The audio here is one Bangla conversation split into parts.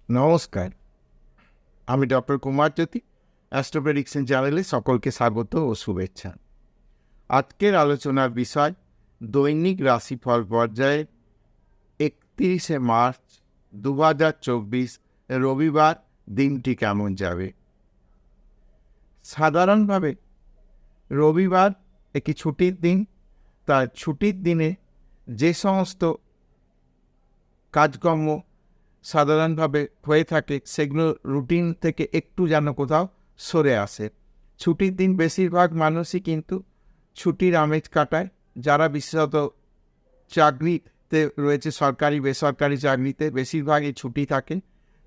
নমস্কার, আমি ডক্টর কুমার জ্যোতি। অ্যাস্ট্রো প্রেডিকশন চ্যানেলে সকলকে স্বাগত ও শুভেচ্ছা। আজকের আলোচনার বিষয় দৈনিক রাশিফল পর্যায়ে 31শে মার্চ 2024 রবিবার দিনটি কেমন যাবে। সাধারণভাবে রবিবার একটি ছুটির দিন। তার ছুটির দিনে যে সমস্ত কাজকর্ম সাধারণভাবে হয়ে থাকে সেগুলো রুটিন থেকে একটু যেন কোথাও সরে আসে। ছুটির দিন বেশিরভাগ মানুষই কিন্তু ছুটির আমেজ কাটায়। যারা বিশেষত চাকরিতে রয়েছে, সরকারি বেসরকারি চাকরিতে বেশিরভাগই ছুটি থাকে।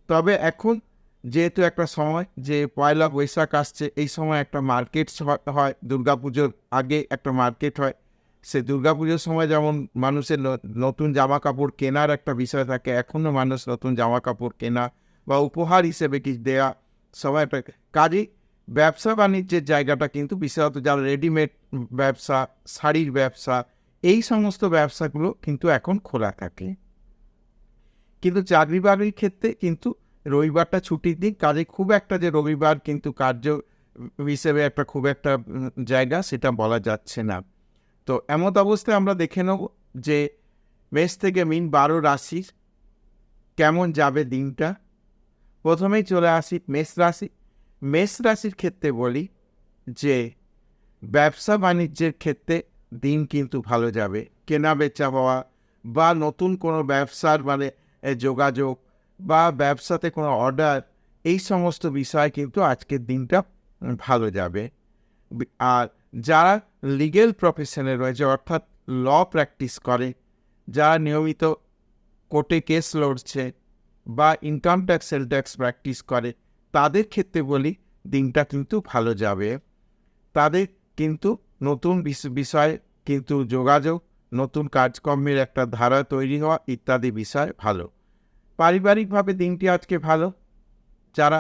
তবে এখন যেহেতু একটা সময় যে পয়লা বৈশাখ আসছে, এই সময় একটা মার্কেট হয়, দুর্গাপুজোর আগে একটা মার্কেট হয়। সে দুর্গাপুজোর সময় যেমন মানুষের নতুন জামা কাপড় কেনার একটা বিষয় থাকে, এখনও মানুষ নতুন জামা কাপড় কেনা বা উপহার হিসেবে কিছু দেয়া সবাই একটা কাজেই ব্যবসা বাণিজ্যের জায়গাটা কিন্তু বিশেষত যারা রেডিমেড ব্যবসা, শাড়ির ব্যবসা, এই সমস্ত ব্যবসাগুলো কিন্তু এখন খোলা থাকে। কিন্তু চাকরি বাকরির ক্ষেত্রে কিন্তু রবিবারটা ছুটির দিন, কাজে খুব একটা যে রবিবার কিন্তু কার্য হিসেবে একটা খুব একটা জায়গা সেটা বলা যাচ্ছে না। তো এমত অবস্থায় আমরা দেখে নেব যে মেষ থেকে মীন 12 রাশির কেমন যাবে দিনটা। প্রথমেই চলে আসি মেষ রাশি। মেষ রাশির ক্ষেত্রে বলি যে ব্যবসা বাণিজ্যের ক্ষেত্রে দিন কিন্তু ভালো যাবে। কেনা বেচা হওয়া বা নতুন কোনো ব্যবসার যোগাযোগ বা ব্যবসাতে কোনো অর্ডার, এই সমস্ত বিষয় কিন্তু আজকের দিনটা ভালো যাবে। আর যারা লিগেল প্রফেশনে রয়েছে, অর্থাৎ ল প্র্যাকটিস করে, যারা নিয়মিত কোর্টে কেস লড়ছে বা income tax sell tax practice করে, তাদের ক্ষেত্রে বলি দিনটা কিন্তু ভালো যাবে। তাদের কিন্তু নতুন বিষয় কিন্তু যোগাযোগ, নতুন কাজকর্মের একটা ধারা তৈরি হওয়া ইত্যাদি বিষয় ভালো। পারিবারিকভাবে দিনটি আজকে ভালো। যারা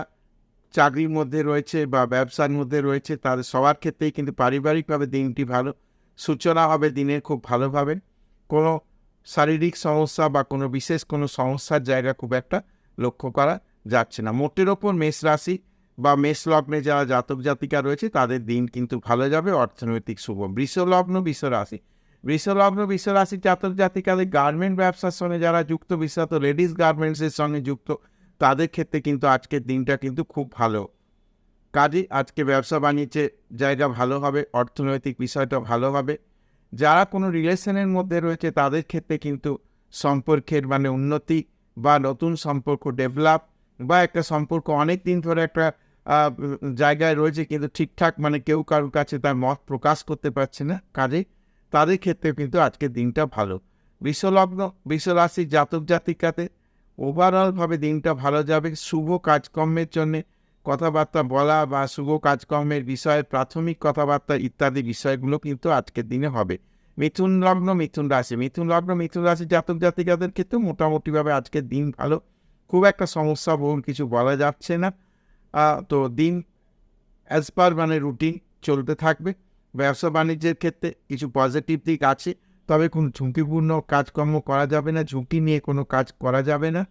চাকরির মধ্যে রয়েছে বা ব্যবসার মধ্যে রয়েছে তাদের সবার ক্ষেত্রেই কিন্তু পারিবারিকভাবে দিনটি ভালো। সূচনা হবে দিনের খুব ভালোভাবে। কোনো শারীরিক সমস্যা বা কোনো বিশেষ কোনো সমস্যার জায়গা খুব একটা লক্ষ্য করা যাচ্ছে না। মোটের ওপর মেষ রাশি বা মেষ লগ্নে যারা জাতক জাতিকা রয়েছে তাদের দিন কিন্তু ভালো যাবে, অর্থনৈতিক শুভ। বৃষ লগ্ন বৃষ রাশি, বৃষ লগ্ন বৃষ রাশির জাতক জাতিকাদের গার্মেন্ট ব্যবসার সঙ্গে যারা যুক্ত, বিশেষত লেডিস গার্মেন্টসের সঙ্গে যুক্ত, তাদের ক্ষেত্রে কিন্তু আজকের দিনটা কিন্তু খুব ভালো। কাজে আজকে ব্যবসা বাণিজ্যের জায়গা ভালো হবে, অর্থনৈতিক বিষয়টা ভালো হবে। যারা কোনো রিলেশনের মধ্যে রয়েছে তাদের ক্ষেত্রে কিন্তু সম্পর্কের উন্নতি বা নতুন সম্পর্ক ডেভেলপ বা একটা সম্পর্ক অনেক দিন ধরে একটা জায়গায় রয়েছে কিন্তু ঠিকঠাক কেউ কারোর কাছে তার মত প্রকাশ করতে পারছে না, কাজে তাদের ক্ষেত্রে কিন্তু আজকের দিনটা ভালো। বৃষলগ্ন বৃষরাশির জাতক জাতিকাতে ওভারঅলভাবে দিনটা ভালো যাবে। শুভ কাজকর্মের জন্যে কথাবার্তা বলা বা শুভ কাজকর্মের বিষয়ে প্রাথমিক কথাবার্তা ইত্যাদি বিষয়গুলো কিন্তু আজকের দিনে হবে। মিথুন লগ্ন মিথুন রাশি, মিথুন লগ্ন মিথুন রাশি জাতক জাতিকাদের ক্ষেত্রে মোটামুটিভাবে আজকের দিন ভালো। খুব একটা সমস্যা বহুল কিছু বলা যাচ্ছে না। তো দিন অ্যাজ পার রুটিন চলতে থাকবে। ব্যবসা বাণিজ্যের ক্ষেত্রে কিছু পজিটিভ দিক আছে, তবে কোনো ঝুঁকিপূর্ণ কাজকর্ম করা যাবে না, ঝুঁকি নিয়ে কোনো কাজ করা যাবে না।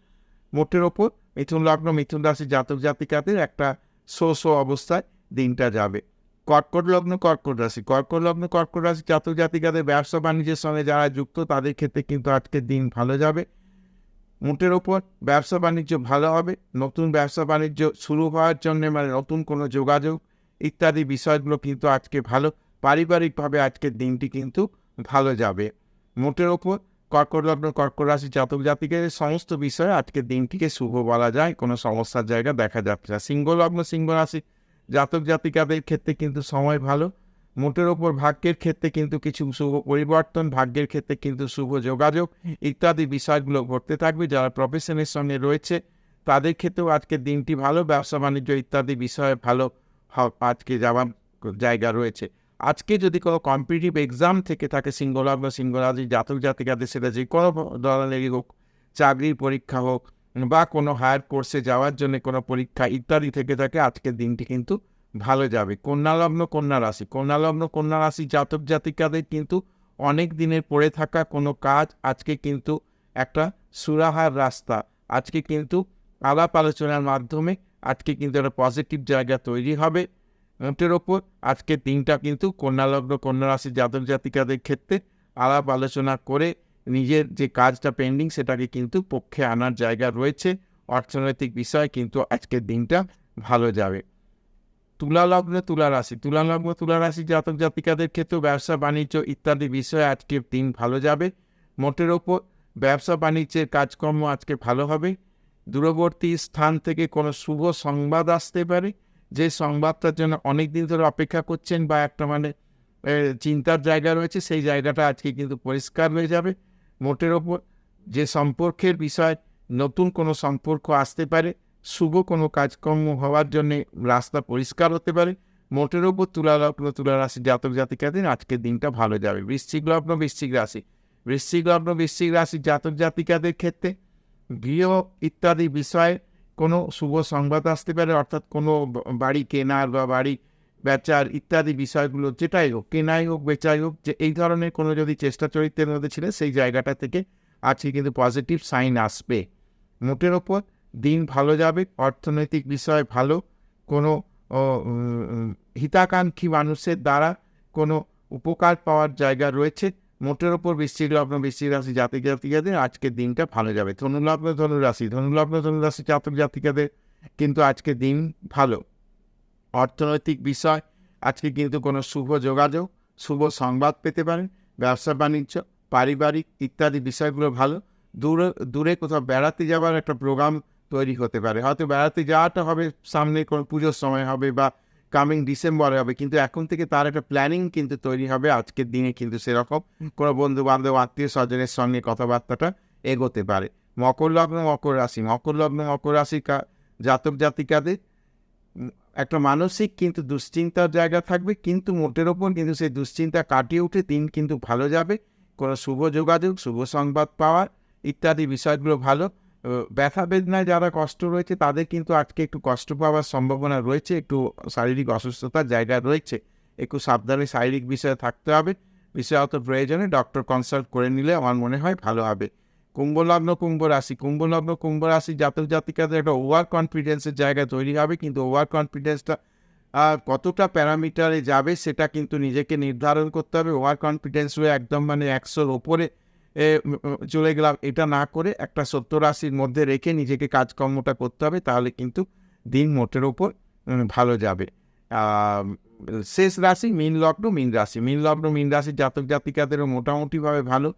মোটের ওপর মিথুন লগ্ন মিথুন রাশি জাতক জাতিকাদের একটা শো অবস্থায় দিনটা যাবে। কর্কট লগ্ন কর্কট রাশি, কর্কট লগ্ন কর্কট রাশি জাতক জাতিকাদের ব্যবসা বাণিজ্যের সঙ্গে যারা যুক্ত তাদের ক্ষেত্রে কিন্তু আজকের দিন ভালো যাবে। মোটের ওপর ব্যবসা বাণিজ্য ভালো হবে। নতুন ব্যবসা বাণিজ্য শুরু হওয়ার জন্য নতুন কোনো যোগাযোগ ইত্যাদি বিষয়গুলো কিন্তু আজকে ভালো। পারিবারিকভাবে আজকের দিনটি কিন্তু ভালো যাবে। মোটের ওপর কর্কট লগ্ন কর্কট রাশি জাতক জাতিকের সমস্ত বিষয়ে আজকের দিনটিকে শুভ বলা যায়, কোনো সমস্যার জায়গা দেখা যাচ্ছে না। সিংহ লগ্ন সিংহ রাশি জাতক জাতিকাদের ক্ষেত্রে কিন্তু সময় ভালো। মোটের ওপর ভাগ্যের ক্ষেত্রে কিন্তু কিছু শুভ পরিবর্তন, ভাগ্যের ক্ষেত্রে কিন্তু শুভ যোগাযোগ ইত্যাদি বিষয়গুলো ঘটতে থাকবে। যারা প্রফেশনের সঙ্গে রয়েছে তাদের ক্ষেত্রেও আজকের দিনটি ভালো। ব্যবসা বাণিজ্য ইত্যাদি বিষয়ে ভালো আজকে যাওয়ার জায়গা রয়েছে। আজকে যদি কোনো কম্পিটিটিভ এক্সাম থেকে থাকে সিংহলগ্ন সিংহরাশি জাতক জাতিকাদের, সেটা যে কোনো ধরনেরই হোক, চাকরির পরীক্ষা হোক বা কোনো হায়ার কোর্সে যাওয়ার জন্য কোনো পরীক্ষা ইত্যাদি থেকে থাকে, আজকের দিনটি কিন্তু ভালো যাবে। কন্যা লগ্ন কন্যা রাশি, কন্যা লগ্ন কন্যা রাশি জাতক জাতিকাদের কিন্তু অনেক দিনের পড়ে থাকা কোনো কাজ আজকে কিন্তু একটা সুরাহার রাস্তা, আজকে কিন্তু আলাপ আলোচনার মাধ্যমে আজকে কিন্তু একটা পজিটিভ জায়গা তৈরি হবে। মোটের ওপর আজকের দিনটা কিন্তু কন্যা লগ্ন কন্যা রাশির জাতক জাতিকাদের ক্ষেত্রে আলাপ আলোচনা করে নিজের যে কাজটা পেন্ডিং সেটাকে কিন্তু পক্ষে আনার জায়গা রয়েছে। অর্থনৈতিক বিষয় কিন্তু আজকের দিনটা ভালো যাবে। তুলা লগ্ন তুলা রাশি জাতক জাতিকাদের ক্ষেত্রে ব্যবসা বাণিজ্য ইত্যাদি বিষয়ে আজকের দিন ভালো যাবে। মোটের ওপর ব্যবসা বাণিজ্যের কাজকর্ম আজকে ভালো হবে। দূরবর্তী স্থান থেকে কোনো শুভ সংবাদ আসতে পারে, যে সংবাদটার জন্য অনেক দিন ধরে অপেক্ষা করছেন বা একটা চিন্তার জায়গা রয়েছে, সেই জায়গাটা আজকে কিন্তু পরিষ্কার হয়ে যাবে। মোটের ওপর যে সম্পর্কের বিষয় নতুন কোনো সম্পর্ক আসতে পারে, শুভ কোনো কাজকর্ম হওয়ার জন্যে রাস্তা পরিষ্কার হতে পারে। মোটের ওপর তুলা লগ্ন তুলা রাশি জাতক জাতিকাদের আজকের দিনটা ভালো যাবে। বৃশ্চিক লগ্ন বৃশ্চিক রাশি জাতক জাতিকাদের ক্ষেত্রে গৃহ ইত্যাদি বিষয়ে কোনো শুভ সংবাদ আসতে পারে, অর্থাৎ কোনো বাড়ি কেনার বা বাড়ি বেচার ইত্যাদি বিষয়গুলো যেটাই হোক, কেনাই হোক বেচাই হোক, যে এই ধরনের কোনো যদি চেষ্টা চরিত্রের মধ্যে ছিল সেই জায়গাটা থেকে আজকে কিন্তু পজিটিভ সাইন আসবে। মোটের ওপর দিন ভালো যাবে। অর্থনৈতিক বিষয় ভালো, কোনো হিতাকাঙ্ক্ষী মানুষের দ্বারা কোনো উপকার পাওয়ার জায়গা রয়েছে। মোটের ওপর বৃশ্চিক লগ্ন বৃশ্চিক রাশি জাতক জাতিকাদের আজকের দিনটা ভালো যাবে। ধনুলগ্ন ধনুরাশি জাতক জাতিকাদের কিন্তু আজকে দিন ভালো। অর্থনৈতিক বিষয় আজকে কিন্তু কোনো শুভ যোগাযোগ শুভ সংবাদ পেতে পারেন। ব্যবসা বাণিজ্য পারিবারিক ইত্যাদি বিষয়গুলো ভালো। দূরে কোথাও বেড়াতে যাওয়ার একটা প্রোগ্রাম তৈরি হতে পারে। হয়তো বেড়াতে যাওয়াটা হবে সামনে কোনো পুজোর সময় হবে বা কামিং ডিসেম্বরে হবে, কিন্তু এখন থেকে তার একটা প্ল্যানিং কিন্তু তৈরি হবে। আজকের দিনে কিন্তু সেরকম কোনো বন্ধু বান্ধব আত্মীয় স্বজনের সঙ্গে কথাবার্তাটা এগোতে পারে। মকর লগ্ন মকর রাশি জাতক জাতিকাদের একটা মানসিক কিন্তু দুশ্চিন্তার জায়গা থাকবে, কিন্তু মোটের ওপর কিন্তু সেই দুশ্চিন্তা কাটিয়ে উঠে দিন কিন্তু ভালো যাবে। কোনো শুভ যোগাযোগ শুভ সংবাদ পাওয়ার ইত্যাদি বিষয়গুলো ভালো। ব্যথা বেদনায় যারা কষ্ট রয়েছে তাদের কিন্তু আজকে একটু কষ্ট পাওয়ার সম্ভাবনা রয়েছে, একটু শারীরিক অসুস্থতার জায়গা রয়েছে, একটু সাবধানে শারীরিক বিষয়ে থাকতে হবে। বিষয়ত প্রয়োজনে ডক্টর কনসাল্ট করে নিলে আমার মনে হয় ভালো হবে। কুম্ভ লগ্ন কুম্ভ রাশি জাতক জাতিকাদের একটা ওভার কনফিডেন্সের জায়গা তৈরি হবে, কিন্তু ওভার কনফিডেন্সটা কতটা প্যারামিটারে যাবে সেটা কিন্তু নিজেকে নির্ধারণ করতে হবে। ওভার কনফিডেন্স হয়ে একদম 100-র ওপরে চলে গেলাম এটা না করে একটা 70-80-র মধ্যে রেখে নিজেকে কাজকর্মটা করতে হবে, তাহলে কিন্তু দিন মোটের ওপর ভালো যাবে। শেষ রাশি মীন লগ্ন জাতক জাতিকাদেরও মোটামুটিভাবে ভালো।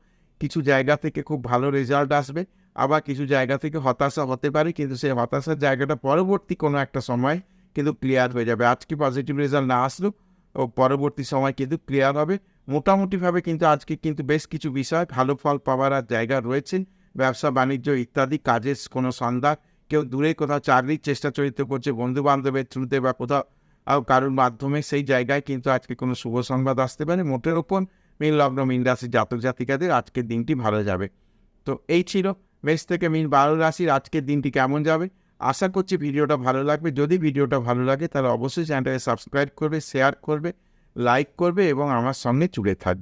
কিছু জায়গা থেকে খুব ভালো রেজাল্ট আসবে, আবার কিছু জায়গা থেকে হতাশা হতে পারে, কিন্তু সেই হতাশার জায়গাটা পরবর্তী কোনো একটা সময় কিন্তু ক্লিয়ার হয়ে যাবে। আজকে পজিটিভ রেজাল্ট না আসলেও পরবর্তী সময় কিন্তু ক্লিয়ার হবে। মোটামুটিভাবে কিন্তু আজকে কিন্তু বেশ কিছু বিষয় ভালো ফল পাওয়ার আর জায়গা রয়েছে। ব্যবসা বাণিজ্য ইত্যাদি কাজের কোনো সন্ধান, কেউ দূরে কোথাও চাকরির চেষ্টা চরিত্র করছে বন্ধু বান্ধবের থ্রুতে বা কোথাও কারোর মাধ্যমে, সেই জায়গায় কিন্তু আজকে কোনো শুভ সংবাদ আসতে পারে। মোটের ওপর মীন লগ্ন মীন রাশির জাতক জাতিকাদের আজকের দিনটি ভালো যাবে। তো এই ছিল মেষ থেকে মীন 12 রাশির আজকের দিনটি কেমন যাবে। আশা করছি ভিডিওটা ভালো লাগবে। যদি ভিডিওটা ভালো লাগে তাহলে অবশ্যই চ্যানেলটাকে সাবস্ক্রাইব করবে, শেয়ার করবে, লাইক করবে এবং আমার সঙ্গে জুড়ে থাকবে।